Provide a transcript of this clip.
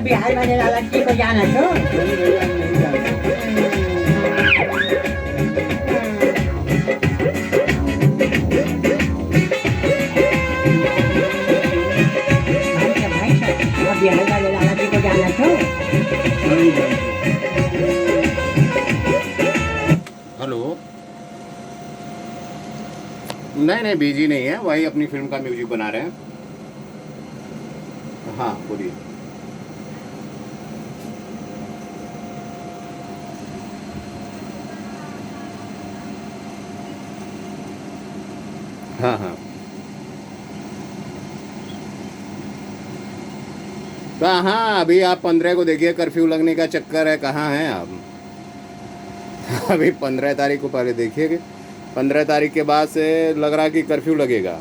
बिहार वाले लाला जी को जाना तो नहीं भैया हम नहीं जानते। भाई साहब बिहार वाले लाला जी को जाना तो नहीं जानते। हेलो। नहीं नहीं बिजी नहीं है, वही अपनी फिल्म का म्यूजिक बना रहे हैं। हाँ बोलिए। हाँ हाँ। कहाँ अभी आप 15 को देखिए, कर्फ्यू लगने का चक्कर है, कहाँ हैं आप? अभी 15 तारीख को पहले देखिए, 15 तारीख के बाद से लग रहा है कि कर्फ्यू लगेगा।